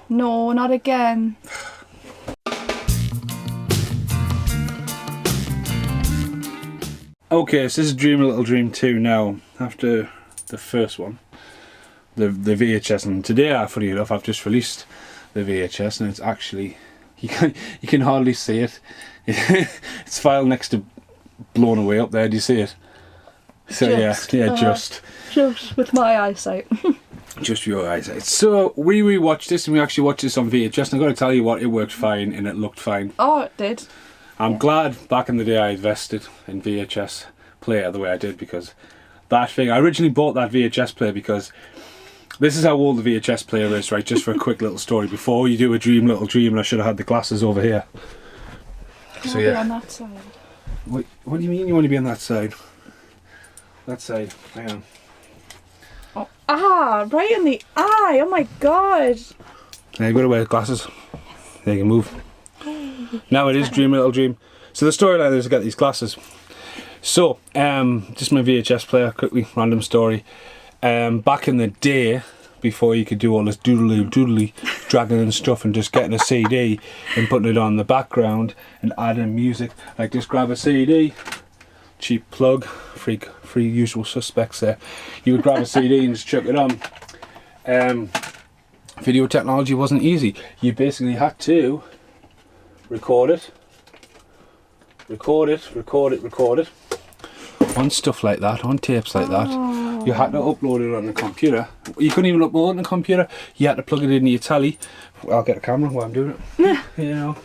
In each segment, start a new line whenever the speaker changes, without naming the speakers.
No, not again.
Okay, so this is Dream a Little Dream 2 now, after the first one, the VHS, and today, funny enough, I've just released the VHS, and it's actually, you can hardly see it. It's filed next to Blown Away up there, do you see it? So just
with my eyesight.
Just your eyesight. So we rewatched this, and we actually watched this on VHS, and I've got to tell you what, it worked fine, and it looked fine.
Oh, it did.
I'm glad back in the day I invested in VHS player the way I did, because that thing, I originally bought that VHS player because this is how old the VHS player is, right? Just for a quick little story. Before you do a Dream Little Dream, and I should have had the glasses over here.
So yeah. On that side.
What do you mean you want to be on that side? That side, hang on.
Oh, right in the eye, oh my god.
Yeah, you've got to wear glasses. There you can move. Now it is Dream a Little Dream. So the storyline is I get these glasses. So, just my VHS player, quickly, random story. Back in the day, before you could do all this doodly dragging and stuff and just getting a CD and putting it on the background and adding music, like just grab a CD, cheap plug, free Usual Suspects there. You would grab a CD and just chuck it on. Video technology wasn't easy. You basically had to record it on stuff like that, on tapes like that. You had to upload it on the computer. You couldn't even upload it on the computer. You had to plug it into your telly. I'll get a camera while I'm doing it. You know,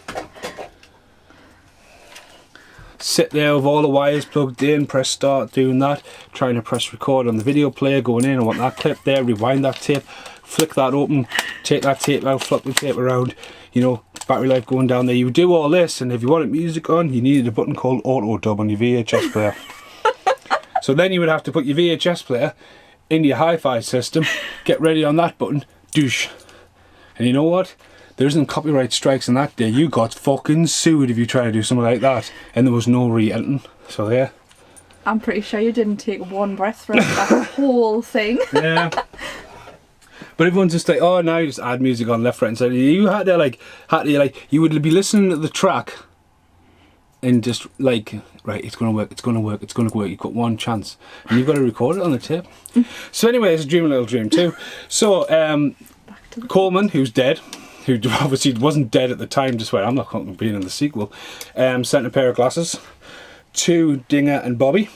sit there with all the wires plugged in, press start, doing that, trying to press record on the video player, going in, I want that clip there, rewind that tape, flick that open, take that tape out, flip the tape around, you know, battery life going down there. You would do all this, and if you wanted music on, you needed a button called auto dub on your VHS player. So then you would have to put your VHS player into your hi-fi system, get ready on that button, douche. And you know what? There isn't copyright strikes in that day. You got fucking sued if you try to do something like that. And there was no re-editing. So there.
I'm pretty sure you didn't take one breath for that whole thing.
Yeah. But everyone's just like, oh, now you just add music on left, right and center. You had to you would be listening to the track and just like, right, it's going to work, it's going to work, it's going to work. You've got one chance. And you've got to record it on the tape. So anyway, it's a Dream a Little Dream too. So, Coleman, who's dead, who obviously wasn't dead at the time, just where I'm not going to be in the sequel, sent a pair of glasses to Dinger and Bobby,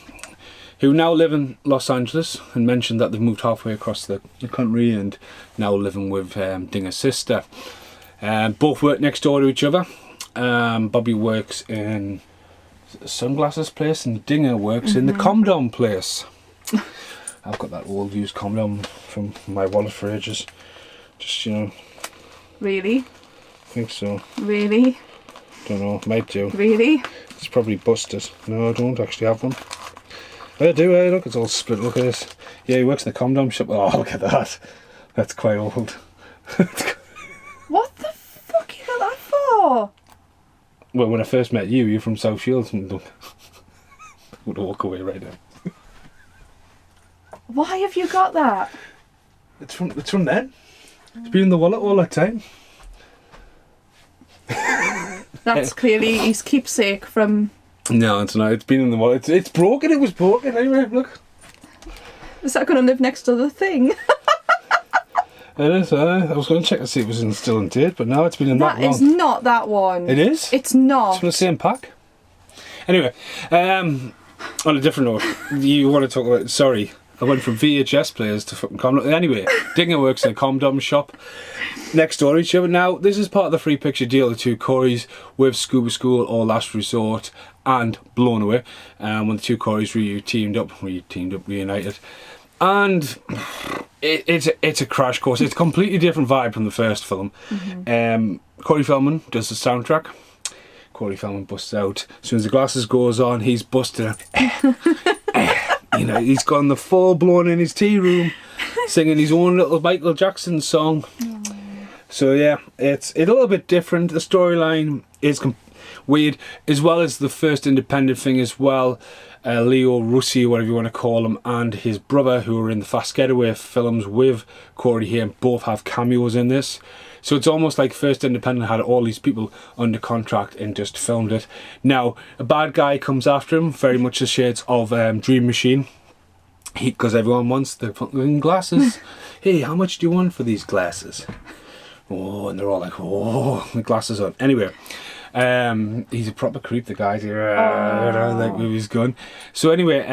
who now live in Los Angeles, and mentioned that they've moved halfway across the country and now living with Dinger's sister. Both work next door to each other. Bobby works in a sunglasses place and Dinger works in the Comdom place. I've got that old used Comdom from my wallet for ages. Just, you know.
Really?
I think so.
Really?
Don't know, might do.
Really?
It's probably busted. No, I don't actually have one. I do, look, it's all split, look at this. Yeah, he works in the Comdom shop. Oh, look at that. That's quite old.
What the fuck you got that for?
Well, when I first met you, you're from South Shields. I would walk away right now.
Why have you got that?
It's from then. It's been in the wallet all that time.
That's clearly his keepsake from...
No, it's not. It's been in the wallet. It's broken. It was broken. Anyway, look.
Is that going to live next to the thing?
It is. I was going to check to see if it was still in date, but no, it's been in that long.
That is not that one.
It is?
It's not.
It's from the same pack. Anyway, on a different note, you want to talk about... Sorry, I went from VHS players to fucking Comdom. Anyway, Dinger works in a Comdom shop next door to each other. Now, this is part of the free picture deal, the two Corys with Scuba School or Last Resort and Blown Away, when the two Corys reunited. And it's a crash course. It's a completely different vibe from the first film. Corey Feldman does the soundtrack. Corey Feldman busts out. As soon as the glasses goes on, he's busted out. You know, he's gone the full blown in his tea room, singing his own little Michael Jackson song. So yeah, it's a little bit different. The storyline is weird, as well as the first independent thing as well. Leo Russi, whatever you want to call him, and his brother, who are in the Fast Getaway films with Corey Haim, both have cameos in this. So it's almost like First Independent had all these people under contract and just filmed it. Now, a bad guy comes after him, very much the shades of Dream Machine. Because everyone wants the fucking glasses. Hey, how much do you want for these glasses? Oh, and they're all like, oh, the glasses on. Anyway, he's a proper creep, the guy. Like with his gun. So anyway,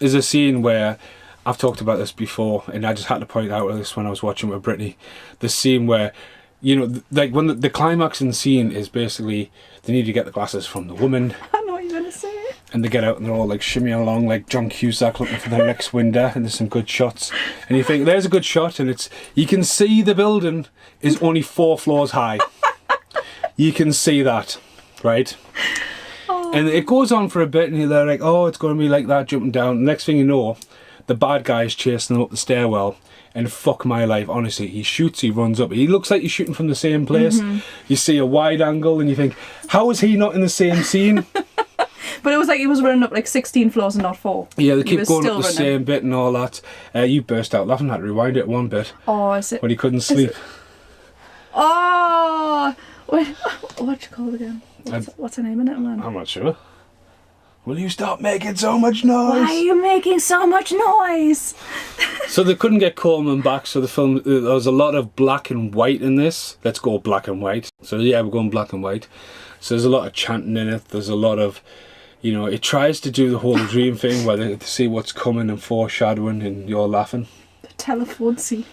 there's a scene where I've talked about this before, and I just had to point out this when I was watching with Brittany. The scene where, you know, like when the climaxing scene is basically they need to get the glasses from the woman.
I know what you're gonna say.
And they get out and they're all like shimmying along like John Cusack looking for their next window, and there's some good shots. And you think there's a good shot, and it's you can see the building is only 4 floors high. You can see that, right? Oh. And it goes on for a bit, and they're like, oh, it's going to be like that jumping down. Next thing you know, the bad guy is chasing them up the stairwell, and fuck my life, honestly, he shoots, he runs up. He looks like he's shooting from the same place. You see a wide angle, and you think, how is he not in the same scene?
But it was like he was running up like 16 floors and not 4.
Yeah, they keep going up the same bit and all that. You burst out laughing, had to rewind it one bit.
Oh, is it?
When he couldn't sleep.
Oh! Wait, what's it called again? What's her name in it, man?
I'm not sure. Will you stop making so much noise?
Why are you making so much noise?
So they couldn't get Coleman back, so the film, there was a lot of black and white in this. Let's go black and white. So yeah, we're going black and white. So there's a lot of chanting in it. There's a lot of, you know, it tries to do the whole dream thing where they see what's coming and foreshadowing and you're laughing.
The telephone scene.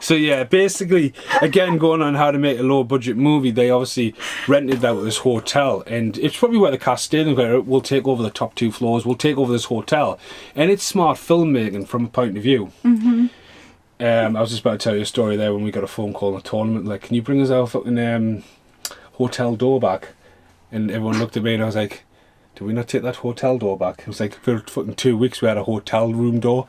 So yeah, basically, again, going on how to make a low budget movie, they obviously rented out this hotel, and it's probably where the cast stayed. And we'll take over the top 2 floors, we'll take over this hotel, and it's smart filmmaking from a point of view. I was just about to tell you a story there when we got a phone call in a tournament, like, can you bring us our fucking hotel door back? And everyone looked at me and I was like, did we not take that hotel door back? It was like, for fucking 2 weeks we had a hotel room door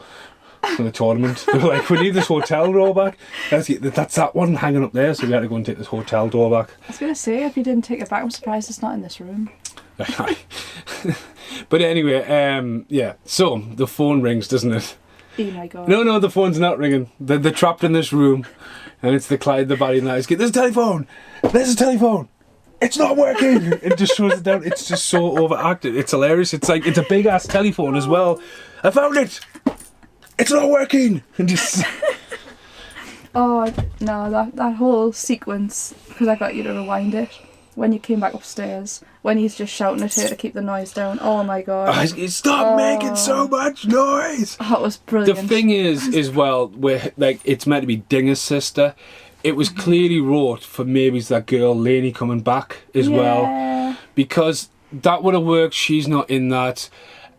for the tournament. They were like, we need this hotel door back. That's that one hanging up there, so we had to go and take this hotel door back.
I was going to say, if you didn't take it back, I'm surprised it's not in this room.
But anyway, yeah, so the phone rings, doesn't it?
Oh my god.
No, the phone's not ringing. They're trapped in this room, and it's the Clyde, the Barry, and the Ice Kid. There's a telephone! There's a telephone! It's not working! It just shows it down. It's just so overacted. It's hilarious. It's like, it's a big ass telephone as well. I found it! It's not working! And just...
Oh, no, that whole sequence, because I got you to rewind it, when you came back upstairs, when he's just shouting at her to keep the noise down. Oh my god.
Stop making so much noise!
That was brilliant.
The thing is well, where like it's meant to be Dinger's sister. It was clearly wrote for maybe that girl Lainey coming back as well, because that would have worked. She's not in that.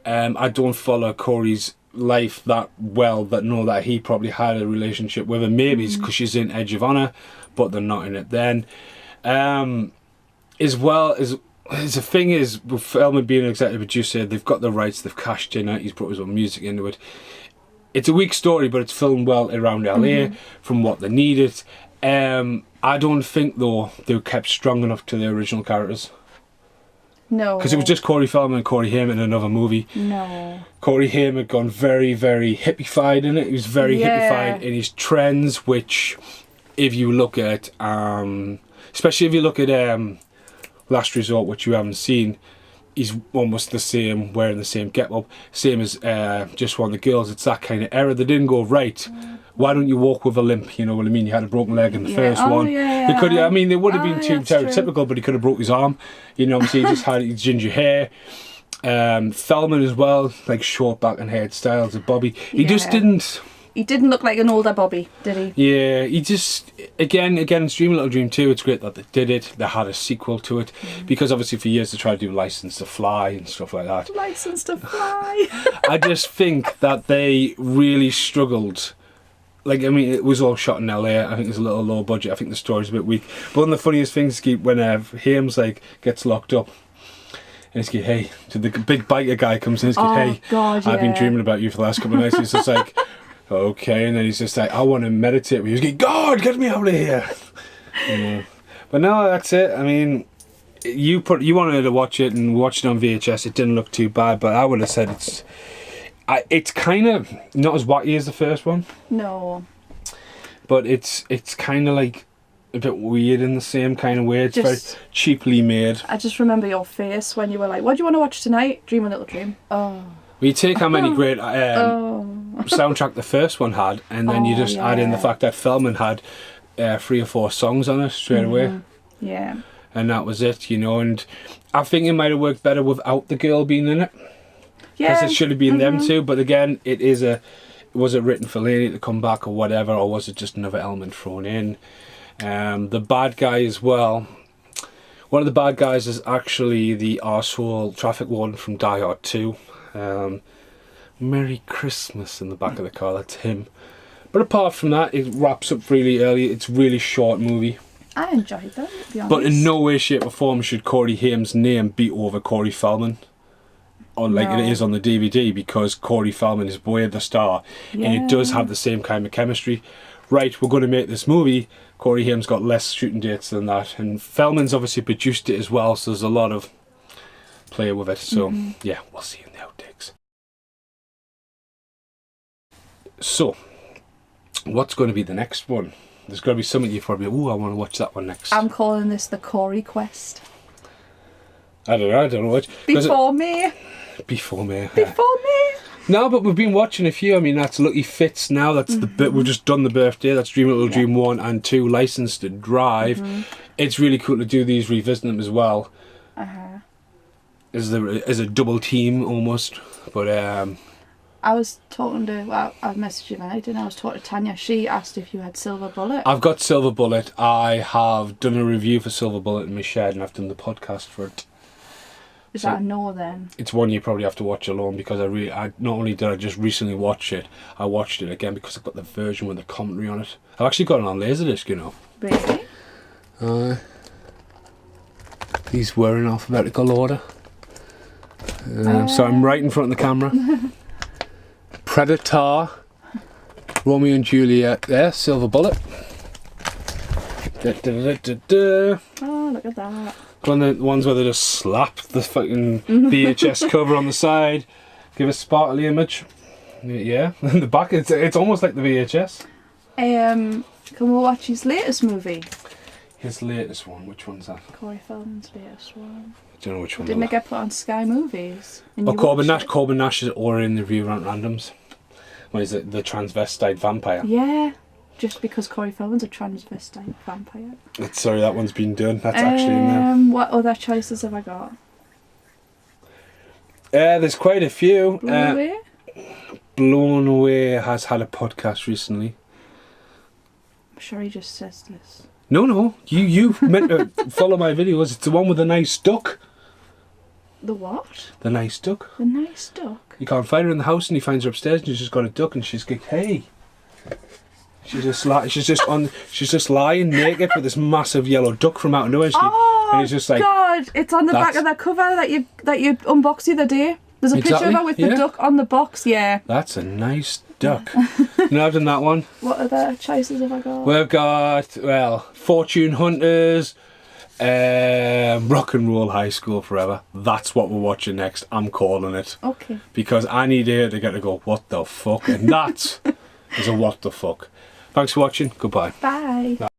I don't follow Corey's life that well, but know that he probably had a relationship with her. Maybe it's because she's in Edge of Honor, but they're not in it then. As well as the thing is, with Feldman being an executive producer, they've got the rights, they've cashed in it, he's put his own music into it. It's a weak story, but it's filmed well around LA from what they needed. I don't think though they were kept strong enough to the original characters.
No.
Because it was just Corey Feldman and Corey Haim in another movie.
No.
Corey Haim had gone very, very hippified in it. He was very hippified in his trends, which, if you look at, especially if you look at Last Resort, which you haven't seen, he's almost the same, wearing the same get-up, same as Just One of the Girls. It's that kind of era. They didn't go, right, why don't you walk with a limp, you know what I mean? You had a broken leg in the first one. They could, I mean, they would have been too stereotypical, but he could have broke his arm. You know, obviously he just had his ginger hair. Feldman as well, like short back and hairstyles of Bobby. He just didn't...
He didn't look like an older Bobby, did he?
Yeah, he just... Again, it's Dream a Little Dream 2. It's great that they did it. They had a sequel to it. Because obviously for years they tried to do License to Fly and stuff like that.
License to Fly!
I just think that they really struggled. Like, I mean, it was all shot in LA. I think it's a little low budget. I think the story's a bit weak. But one of the funniest things is when Haim's like, gets locked up. And he's like, hey, to the big biker guy comes in. He's like, hey, God, I've been dreaming about you for the last couple of nights. He's just like... Okay, and then he's just like, I want to meditate with you. He's like, God, get me out of here. But no, that's it. I mean, you wanted to watch it and watch it on VHS. It didn't look too bad, but I would have said it's kind of not as wacky as the first one.
No.
but it's kind of like a bit weird in the same kind of way. It's very cheaply made.
I just remember your face when you were like, "What do you want to watch tonight?" Dream a Little Dream. Oh.
We take how many great soundtrack the first one had, and then you just add in the fact that Feldman had 3 or 4 songs on it straight away.
Yeah.
And that was it, you know. And I think it might have worked better without the girl being in it.
Yeah.
Because it should have been them two. But again, was it written for Lady to come back or whatever, or was it just another element thrown in? The bad guy as well. One of the bad guys is actually the arsehole traffic warden from Die Hard 2. Merry Christmas in the back of the car, that's him. But apart from that, it wraps up really early. It's a really short movie.
I enjoyed that, to be honest.
But in no way, shape or form should Corey Haim's name beat over Corey Feldman. Like it is on the DVD, because Corey Feldman is Boy the Star. And it does have the same kind of chemistry. Right, we're going to make this movie. Corey Haim's got less shooting dates than that. And Feldman's obviously produced it as well, so there's a lot of play with it. So, yeah, we'll see you in the outtakes. So, what's going to be the next one? There's got to be something you've probably, I want to watch that one next.
I'm calling this the Corey Quest.
I don't know what.
Before me.
Before me.
Before me.
No, but we've been watching a few. I mean, that's Lucky Fits now. That's the bit we've just done the birthday. That's Dream Little Dream 1 and 2, Licensed to Drive. It's really cool to do these, revisit them as well. As a double team almost. But
I was talking to, well, I messaged you tonight, and I was talking to Tanya. She asked if you had Silver Bullet.
I've got Silver Bullet. I have done a review for Silver Bullet in my shed, and I've done the podcast for it.
Is that a no then?
It's one you probably have to watch alone, because I not only did I just recently watch it, I watched it again because I've got the version with the commentary on it. I've actually got it on Laserdisc, you know.
Really?
These were in alphabetical order. So I'm right in front of the camera. Predator, Romeo and Juliet there, Silver Bullet.
Oh, look at that.
One of the ones where they just slap the fucking VHS cover on the side, give a sparkly image. Yeah, in the back it's almost like the VHS.
Can we watch his latest movie?
His latest one, which one's that?
Corey Feldman's latest one.
I don't know which one.
Didn't it get put on Sky Movies?
Oh, Corbin Nash. Corbin Nash is already in the review Rant Randoms. What is it? The transvestite vampire.
Yeah. Just because Corey Feldman's a transvestite vampire.
Sorry, that one's been done. That's actually in there.
What other choices have I got?
There's quite a few.
Blown Away?
Blown Away has had a podcast recently.
I'm sure he just says this.
No. You meant to follow my videos. It's the one with the nice duck.
The what?
The nice duck.
The nice duck?
You can't find her in the house, and he finds her upstairs, and she's just got a duck, and she's like, hey. She's just lying naked with this massive yellow duck from out of nowhere. And he's just like,
God! It's on the back of that cover that you unboxed the other day. There's a picture of her with the duck on the box. Yeah.
That's a nice duck. No, I've done that one.
What other choices have I got?
We've got Fortune Hunters, Rock and Roll High School Forever. That's what we're watching next. I'm calling it.
Okay.
Because I need her to get to go, what the fuck? And that is a what the fuck. Thanks for watching. Goodbye.
Bye.